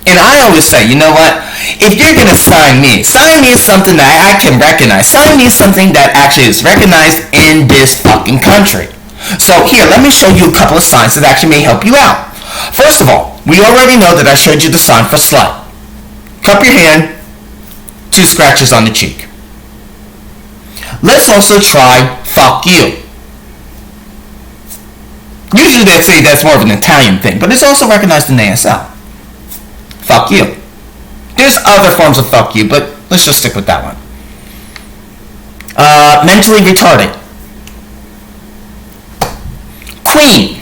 And I always say, you know what? If you're going to sign me something that I can recognize. Sign me something that actually is recognized in this fucking country. So here, let me show you a couple of signs that actually may help you out. First of all, we already know that I showed you the sign for slut. Cup your hand, 2 scratches on the cheek. Let's also try fuck you. Usually they'd say that's more of an Italian thing, but it's also recognized in ASL. Fuck you. There's other forms of fuck you, but let's just stick with that one. Mentally retarded. Queen.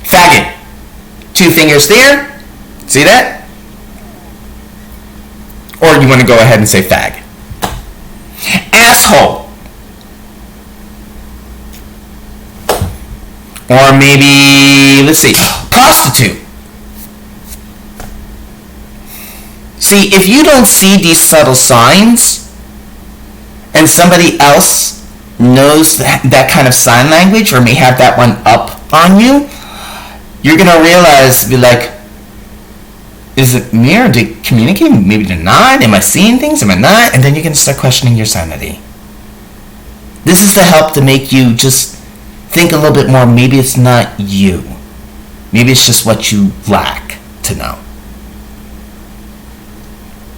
Faggot. 2 fingers there. See that? Or you want to go ahead and say fag. Asshole. Or maybe, let's see, prostitute. See, if you don't see these subtle signs, and somebody else knows that kind of sign language, or may have that one up on you, you're going to realize, be like, is it me, or do they communicate? Maybe they're not. Am I seeing things? Am I not? And then you're going to start questioning your sanity. This is to help to make you just think a little bit more. Maybe it's not you. Maybe it's just what you lack to know.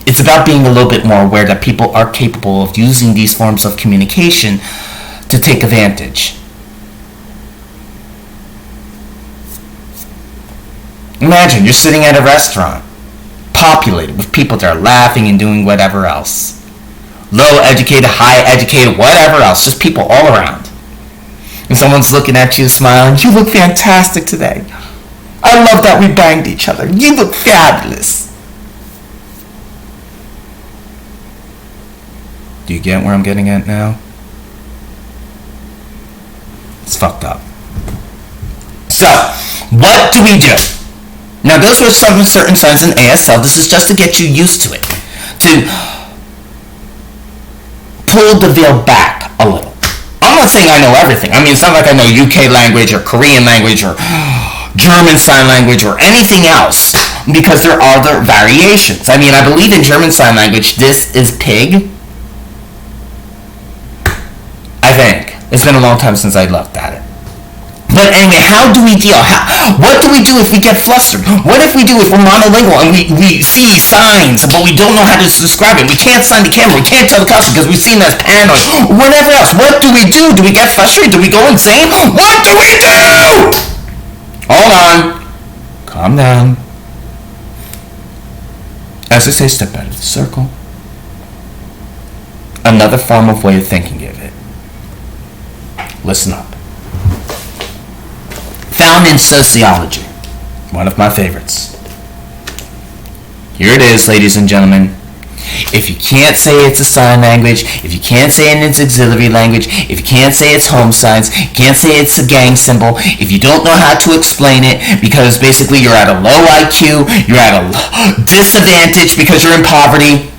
It's about being a little bit more aware that people are capable of using these forms of communication to take advantage. Imagine you're sitting at a restaurant, populated with people that are laughing and doing whatever else. Low educated, high educated, whatever else, just people all around. And someone's looking at you smiling, you look fantastic today. I love that we banged each other. You look fabulous. Do you get where I'm getting at now? It's fucked up. So, what do we do? Now, those were some certain signs in ASL. This is just to get you used to it. To pull the veil back a little. I'm not saying I know everything. I mean, it's not like I know UK language or Korean language or German Sign Language or anything else, because there are other variations. I mean, I believe in German Sign Language, this is pig. I think. It's been a long time since I looked at it. But anyway, how do we deal? What do we do if we get flustered? What if we do if we're monolingual and we see signs, but we don't know how to describe it? We can't sign the camera. We can't tell the customer because we've seen that paranoid. Whatever else. What do we do? Do we get frustrated? Do we go insane? What do we do? Hold on. Calm down. As I say, step out of the circle. Another form of way of thinking of it. Listen up. Found in sociology. One of my favorites. Here it is, ladies and gentlemen. If you can't say it's a sign language, if you can't say it's auxiliary language, if you can't say it's home signs, you can't say it's a gang symbol, if you don't know how to explain it because basically you're at a low IQ, you're at a disadvantage because you're in poverty,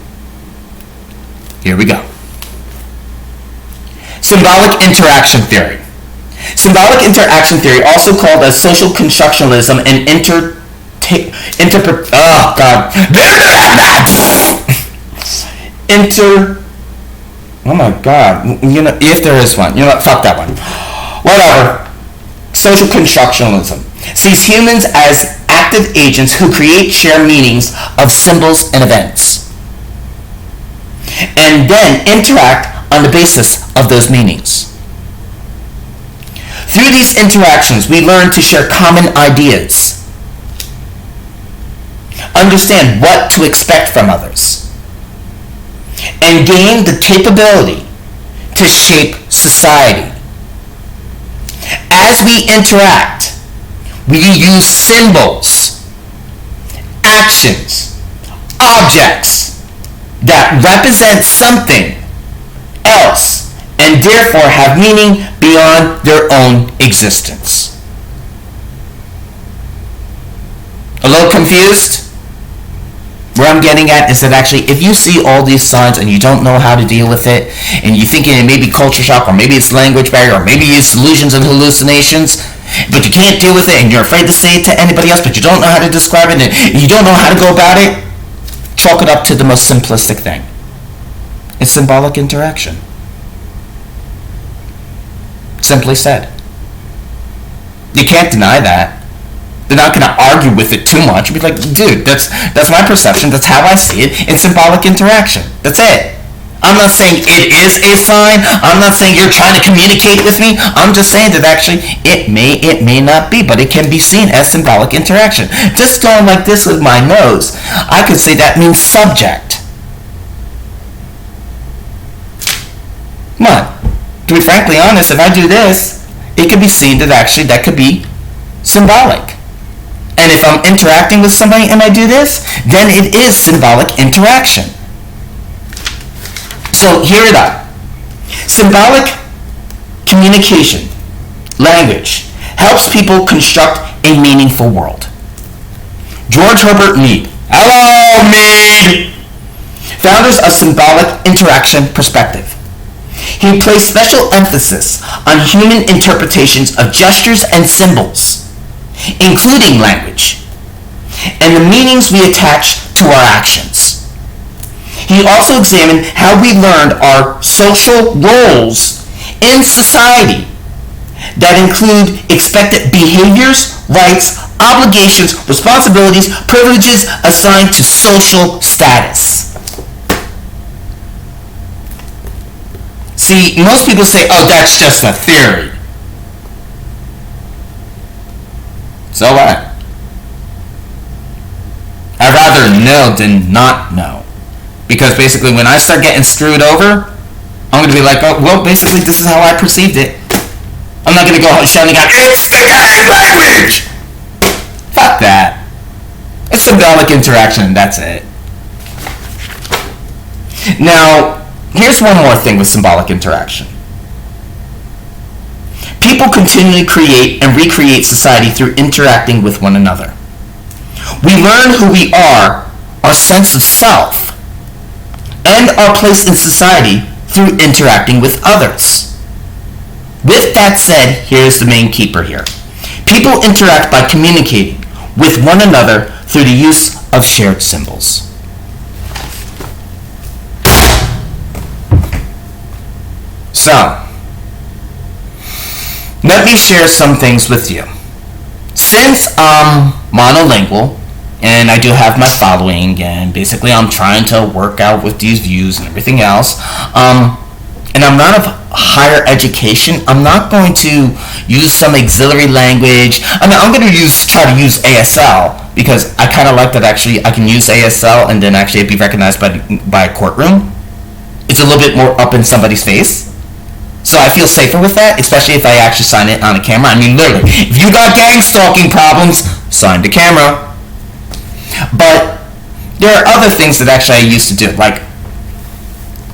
here we go. Symbolic interaction theory. Symbolic interaction theory, also called as social constructionalism and oh my god, you know, if there is one, you know what, fuck that one. Whatever. Social constructionalism sees humans as active agents who create shared meanings of symbols and events, and then interact on the basis of those meanings. Through these interactions, we learn to share common ideas, understand what to expect from others, and gain the capability to shape society. As we interact, we use symbols, actions, objects that represent something else and therefore have meaning beyond their own existence. A little confused? Where I'm getting at is that actually, if you see all these signs and you don't know how to deal with it, and you're thinking it may be culture shock, or maybe it's language barrier, or maybe it's illusions and hallucinations, but you can't deal with it and you're afraid to say it to anybody else, but you don't know how to describe it and you don't know how to go about it, chalk it up to the most simplistic thing. It's symbolic interaction. Simply said. You can't deny that. They're not going to argue with it too much. Be like, dude, that's my perception. That's how I see it. It's symbolic interaction. That's it. I'm not saying it is a sign. I'm not saying you're trying to communicate with me. I'm just saying that actually it may not be, but it can be seen as symbolic interaction. Just going like this with my nose, I could say that means subject. Come on. To be frankly honest, if I do this, it could be seen that actually that could be symbolic. And if I'm interacting with somebody and I do this, then it is symbolic interaction. So hear it up. Symbolic communication, language, helps people construct a meaningful world. George Herbert Mead. Hello, Mead! Founders of symbolic interaction perspective. He placed special emphasis on human interpretations of gestures and symbols, including language, and the meanings we attach to our actions. He also examined how we learned our social roles in society that include expected behaviors, rights, obligations, responsibilities, privileges assigned to social status. See, most people say, oh, that's just a theory. So what? I'd rather know than not know. Because basically when I start getting screwed over, I'm going to be like, oh, well, basically this is how I perceived it. I'm not going to go shouting out, it's the guy's language! Fuck that. It's symbolic interaction, that's it. Now, here's one more thing with symbolic interaction. People continually create and recreate society through interacting with one another. We learn who we are, our sense of self, and our place in society through interacting with others. With that said, here's the main keeper here. People interact by communicating with one another through the use of shared symbols. So, let me share some things with you. Since I'm monolingual, and I do have my following, and basically I'm trying to work out with these views and everything else, and I'm not of higher education, I'm not going to use some auxiliary language. I mean, I'm going to try to use ASL, because I kind of like that actually I can use ASL and then actually be recognized by a courtroom. It's a little bit more up in somebody's face. So I feel safer with that, especially if I actually sign it on a camera. I mean, literally, if you got gang stalking problems, sign the camera. But there are other things that actually I used to do, like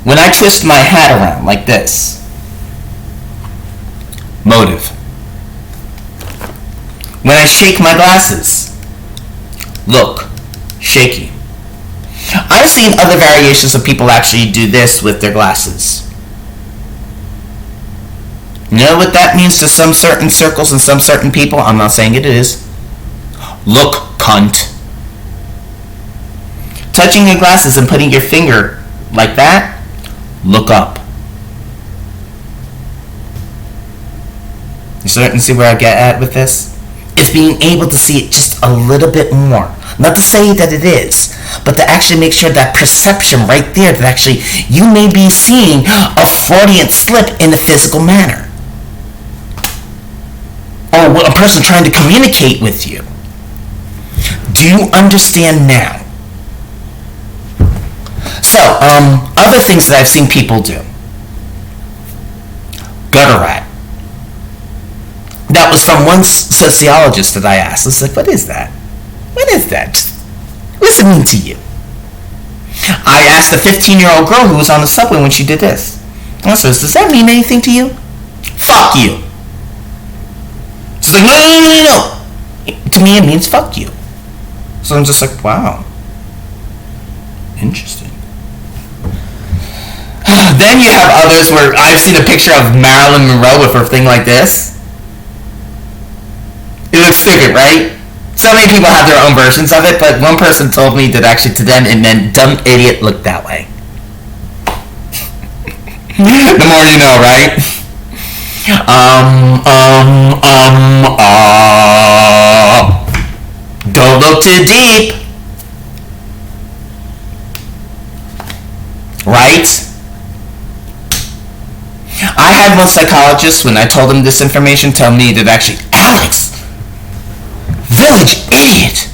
when I twist my hat around like this. Motive. When I shake my glasses. Look. Shaky. I've seen other variations of people actually do this with their glasses. You know what that means to some certain circles and some certain people? I'm not saying it is. Look, cunt. Touching your glasses and putting your finger like that, look up. You starting to see where I get at with this? It's being able to see it just a little bit more. Not to say that it is, but to actually make sure that perception right there that actually you may be seeing a Freudian slip in a physical manner. Or a person trying to communicate with you. Do you understand now? So, other things that I've seen people do. Gutter rat. That was from one sociologist that I asked. I was like, what is that? What is that? What does it mean to you? I asked a 15-year-old girl who was on the subway when she did this. I said, does that mean anything to you? Fuck you. She's like, no. To me, it means fuck you. So I'm just like, wow. Interesting. Then you have others where I've seen a picture of Marilyn Monroe with her thing like this. It looks stupid, right? So many people have their own versions of it, but one person told me that actually to them it meant dumb idiot look that way. The more you know, right? Don't look too deep. Right? I had one psychologist, when I told him this information, tell me that actually, Alex, village idiot,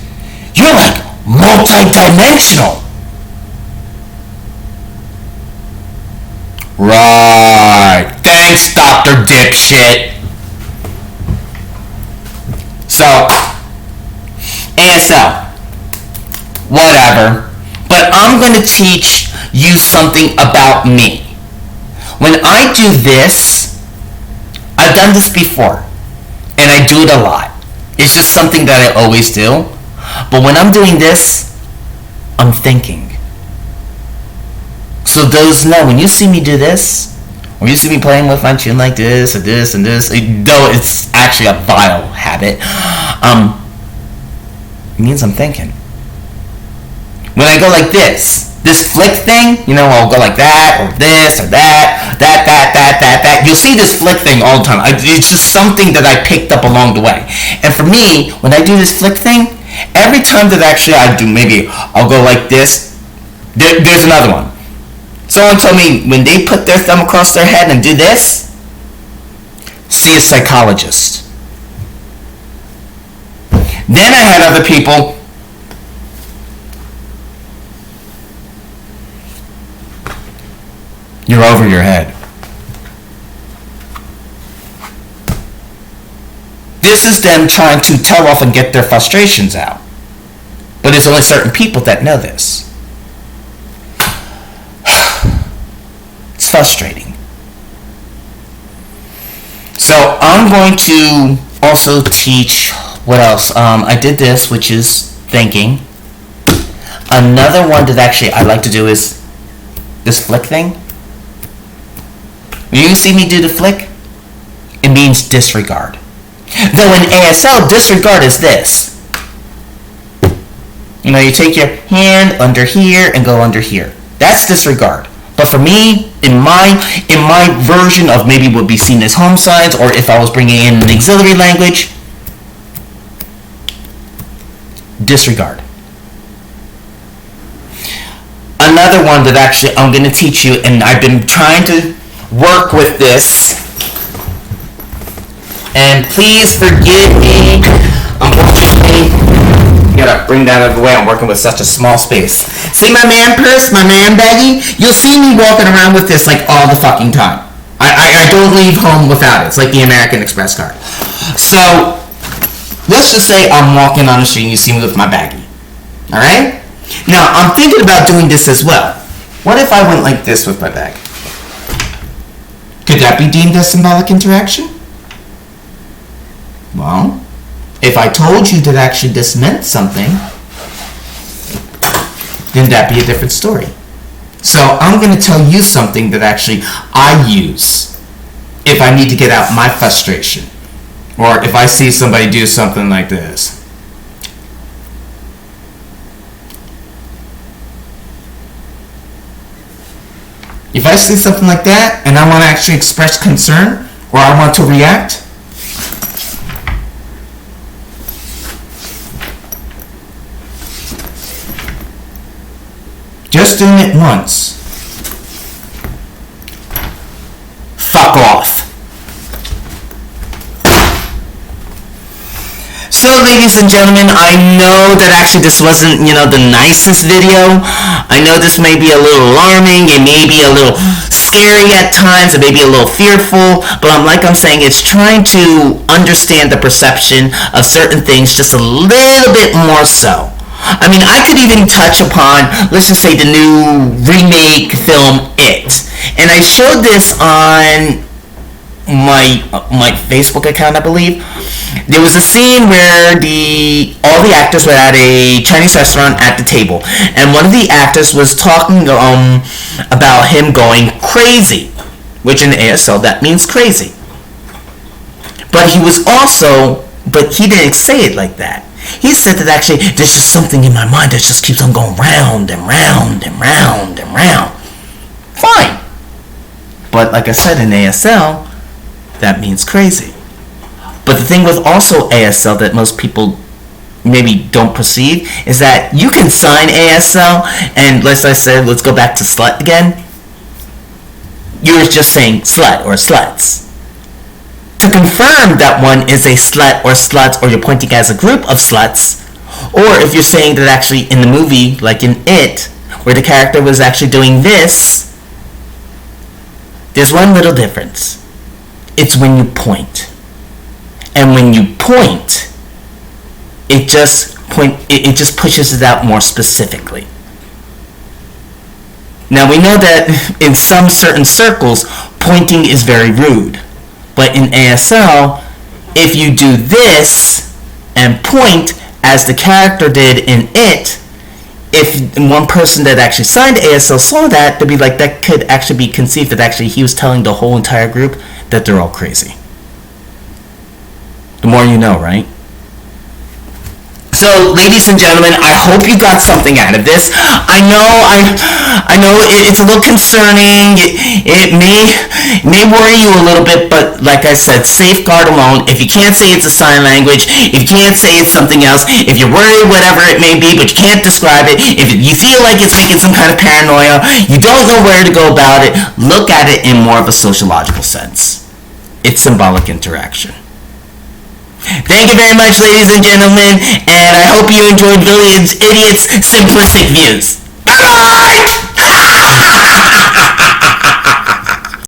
you're like multi-dimensional. Right. Thanks, Dr. Dipshit. So, ASL. Whatever. But I'm going to teach you something about me. When I do this, I've done this before, and I do it a lot. It's just something that I always do. But when I'm doing this, I'm thinking. So those know, when you see me do this, or you see me playing with my chin like this, and this, and this, though it's actually a vile habit, it means I'm thinking. When I go like this flick thing, I'll go like that, or this, or that. You'll see this flick thing all the time. It's just something that I picked up along the way. And for me, when I do this flick thing, every time that actually I do, maybe I'll go like this, there's another one. Someone told me when they put their thumb across their head and do this, see a psychologist. Then I had other people, you're over your head. This is them trying to tell off and get their frustrations out. But it's only certain people that know this. It's frustrating. So I'm going to also teach, what else? I did this, which is thinking. Another one that actually I like to do is this flick thing. When you see me do the flick, it means disregard. Though in ASL, disregard is this. You take your hand under here and go under here. That's disregard. But for me, in my version of maybe what would be seen as home signs, or if I was bringing in an auxiliary language, disregard. Another one that actually I'm going to teach you, and I've been trying to work with this, and please forgive me, unfortunately, gotta bring that out of the way, I'm working with such a small space. See my man purse, my man baggie? You'll see me walking around with this like all the fucking time. I don't leave home without it. It's like the American Express card. So, let's just say I'm walking on the street and you see me with my baggie. Alright? Now, I'm thinking about doing this as well. What if I went like this with my bag? Could that be deemed as symbolic interaction? Well, if I told you that actually this meant something, then that'd be a different story. So I'm going to tell you something that actually I use if I need to get out my frustration, or if I see somebody do something like this. If I see something like that and I want to actually express concern, or I want to react, just doing it once, fuck off. So, ladies and gentlemen, I know that actually this wasn't, the nicest video. I know this may be a little alarming, it may be a little scary at times, it may be a little fearful, but like I'm saying, it's trying to understand the perception of certain things just a little bit more so. I mean, I could even touch upon, let's just say, the new remake film, It. And I showed this on my Facebook account, I believe. There was a scene where all the actors were at a Chinese restaurant at the table, and one of the actors was talking about him going crazy, which in ASL that means crazy. But he didn't say it like that. He said that actually there's just something in my mind that just keeps on going round and round and round and round. Fine. But like I said, in ASL, that means crazy. But the thing with also ASL that most people maybe don't perceive is that you can sign ASL, and as I said, let's go back to slut again. You're just saying slut or sluts. To confirm that one is a slut or sluts, or you're pointing as a group of sluts, or if you're saying that actually in the movie, like in It, where the character was actually doing this, there's one little difference. It's when you point. And when you point, it just pushes it out more specifically. Now we know that in some certain circles, pointing is very rude. But in ASL, if you do this and point as the character did in It, if one person that actually signed ASL saw that, they'd be like, that could actually be conceived that actually he was telling the whole entire group that they're all crazy. The more you know, right? So, ladies and gentlemen, I hope you got something out of this. I know it's a little concerning. It may worry you a little bit, but like I said, safeguard alone. If you can't say it's a sign language, if you can't say it's something else, if you're worried, whatever it may be, but you can't describe it, if you feel like it's making some kind of paranoia, you don't know where to go about it, look at it in more of a sociological sense. It's symbolic interaction. Thank you very much, ladies and gentlemen, and I hope you enjoyed Billy and Idiot's Simplistic Views.